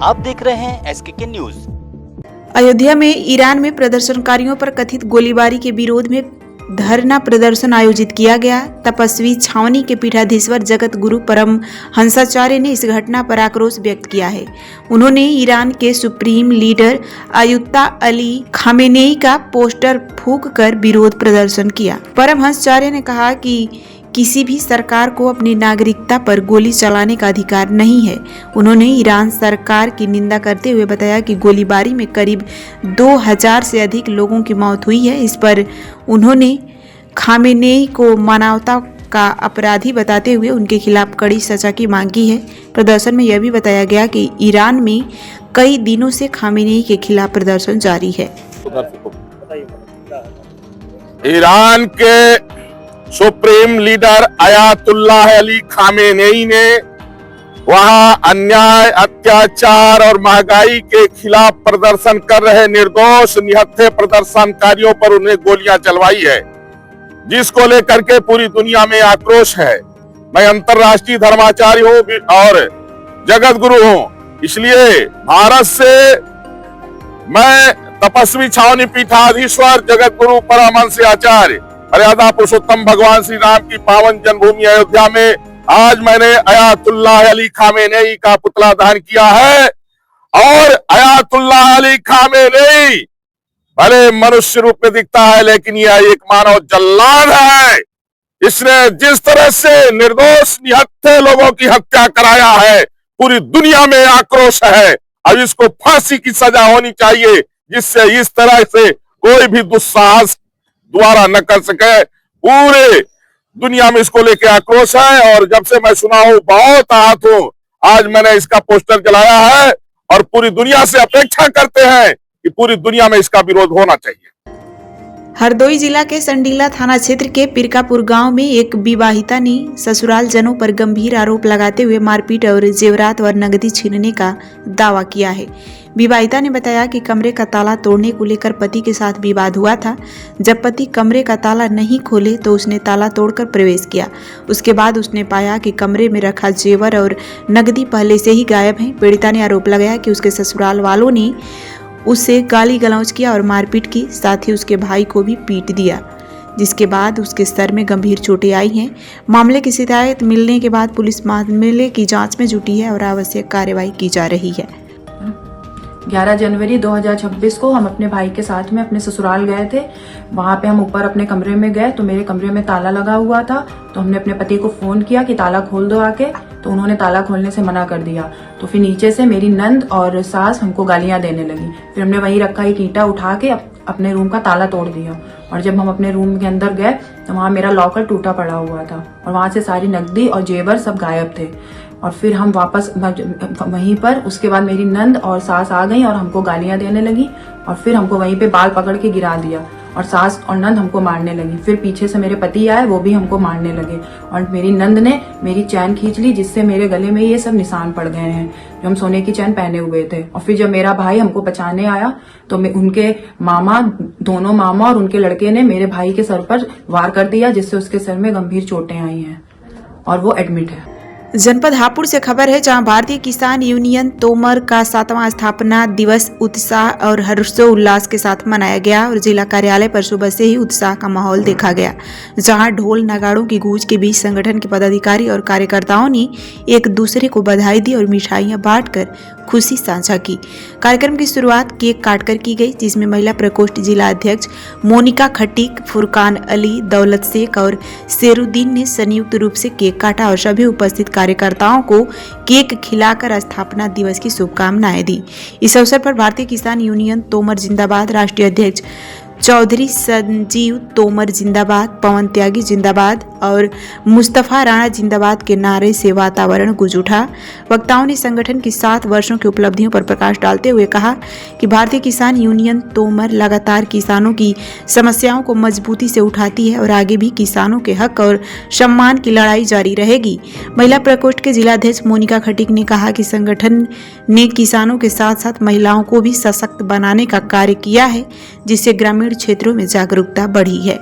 आप देख रहे हैं SKK न्यूज। अयोध्या में ईरान में प्रदर्शनकारियों पर कथित गोलीबारी के विरोध में धरना प्रदर्शन आयोजित किया गया। तपस्वी छावनी के पीठाधीश्वर जगत गुरु परम हंसाचार्य ने इस घटना पर आक्रोश व्यक्त किया है। उन्होंने ईरान के सुप्रीम लीडर अयतुल्ला अली खामेनेई का पोस्टर फूंक कर विरोध प्रदर्शन किया। परम हंसाचार्य ने कहा कि किसी भी सरकार को अपनी नागरिकता पर गोली चलाने का अधिकार नहीं है। उन्होंने ईरान सरकार की निंदा करते हुए बताया कि गोलीबारी में करीब 2000 से अधिक लोगों की मौत हुई है। इस पर उन्होंने खामेनेई को मानवता का अपराधी बताते हुए उनके खिलाफ कड़ी सजा की मांग की है। प्रदर्शन में यह भी बताया गया कि ईरान में कई दिनों से खामेनेई के खिलाफ प्रदर्शन जारी है। ईरान के सुप्रीम लीडर अयतुल्ला अली खामेनेई ने वहां अन्याय, अत्याचार और महंगाई के खिलाफ प्रदर्शन कर रहे निर्दोष निहत्थे प्रदर्शनकारियों पर उन्हें गोलियां चलवाई है, जिसको लेकर के पूरी दुनिया में आक्रोश है। मैं अंतर्राष्ट्रीय धर्माचार्य हूं और जगत गुरु हूं, इसलिए भारत से मैं तपस्वी छावनी पीठाधीश्वर जगत गुरु परमहंस आचार्य मर्यादा पुरुषोत्तम भगवान श्री राम की पावन जन्मभूमि अयोध्या में आज मैंने अयतुल्ला अली खामेनेई का पुतला दहन किया है। और अयतुल्ला अली खामेनेई भले मनुष्य रूप में दिखता है, लेकिन यह एक मानव जल्लाद है। इसने जिस तरह से निर्दोष निहत्थे लोगों की हत्या कराया है, पूरी दुनिया में आक्रोश है। अब इसको फांसी की सजा होनी चाहिए, जिससे इस तरह से कोई भी दुस्साहस द्वारा न कर सके। पूरे दुनिया में इसको लेके आक्रोश है और जब से मैं सुना हूं बहुत आहत हूं। आज मैंने इसका पोस्टर जलाया है और पूरी दुनिया से अपेक्षा करते हैं कि पूरी दुनिया में इसका विरोध होना चाहिए। हरदोई जिला के संडीला थाना क्षेत्र के पिरकापुर गांव में एक विवाहिता ने ससुराल जनों पर गंभीर आरोप लगाते हुए मारपीट और जेवरात और नकदी छीनने का दावा किया है। विवाहिता ने बताया कि कमरे का ताला तोड़ने को लेकर पति के साथ विवाद हुआ था। जब पति कमरे का ताला नहीं खोले तो उसने ताला तोड़कर प्रवेश किया। उसके बाद उसने पाया कि कमरे में रखा जेवर और नकदी पहले से ही गायब है। पीड़िता ने आरोप लगाया कि उसके ससुराल वालों ने उससे गाली गलौज किया और मारपीट की, साथ ही उसके भाई को भी पीट दिया, जिसके बाद उसके सर में गंभीर चोटें आई हैं। मामले की शिकायत मिलने के बाद पुलिस मामले की जांच में जुटी है और आवश्यक कार्रवाई की जा रही है। 11 जनवरी 2026 को हम अपने भाई के साथ में अपने ससुराल गए थे। वहां पे हम ऊपर अपने कमरे में गए तो मेरे कमरे में ताला लगा हुआ था। तो हमने अपने पति को फोन किया कि ताला खोल दो आके, तो उन्होंने ताला खोलने से मना कर दिया। तो फिर नीचे से मेरी नंद और सास हमको गालियां देने लगी। फिर हमने वहीं रखा एक ईंटा उठा के अपने रूम का ताला तोड़ दिया और जब हम अपने रूम के अंदर गए तो वहाँ मेरा लॉकर टूटा पड़ा हुआ था और वहाँ से सारी नकदी और जेवर सब गायब थे। और फिर हम वापस वहीं पर उसके बाद मेरी नंद और सास आ गई और हमको गालियां देने लगी और फिर हमको वहीं पे बाल पकड़ के गिरा दिया और सास और नंद हमको मारने लगी। फिर पीछे से मेरे पति आए, वो भी हमको मारने लगे और मेरी नंद ने मेरी चैन खींच ली, जिससे मेरे गले में ये सब निशान पड़ गए हैं जो हम सोने की चैन पहने हुए थे। और फिर जब मेरा भाई हमको बचाने आया तो उनके मामा, दोनों मामा और उनके लड़के ने मेरे भाई के सर पर वार कर दिया, जिससे उसके सर में गंभीर चोटें आई हैं और वो एडमिट है। जनपद हापुड़ से खबर है, जहां भारतीय किसान यूनियन तोमर का 7वां स्थापना दिवस उत्साह और हर्षोल्लास के साथ मनाया गया और जिला कार्यालय पर सुबह से ही उत्साह का माहौल देखा गया, जहां ढोल नगाड़ों की गूंज के बीच संगठन के पदाधिकारी और कार्यकर्ताओं ने एक दूसरे को बधाई दी और मिठाइयां बांटकर खुशी साझा की। कार्यक्रम की शुरुआत केक काटकर की गई, जिसमें महिला प्रकोष्ठ जिला अध्यक्ष मोनिका खटीक, फुरकान अली, दौलत शेख और शेरुद्दीन ने संयुक्त रूप से केक काटा और सभी उपस्थित कार्यकर्ताओं को केक खिलाकर स्थापना दिवस की शुभकामनाएं दी। इस अवसर पर भारतीय किसान यूनियन तोमर जिंदाबाद राष्ट्रीय अध्यक्ष चौधरी संजीव तोमर जिंदाबाद, पवन त्यागी जिंदाबाद और मुस्तफा राणा जिंदाबाद के नारे से वातावरण गूंज उठा। वक्ताओं ने संगठन की 7 वर्षों की उपलब्धियों पर प्रकाश डालते हुए कहा कि भारतीय किसान यूनियन तोमर लगातार किसानों की समस्याओं को मजबूती से उठाती है और आगे भी किसानों के हक और सम्मान की लड़ाई जारी रहेगी। महिला प्रकोष्ठ के जिलाध्यक्ष मोनिका खटीक ने कहा कि संगठन ने किसानों के साथ साथ महिलाओं को भी सशक्त बनाने का कार्य किया है, जिससे ग्रामीण क्षेत्रों में जागरूकता बढ़ी है।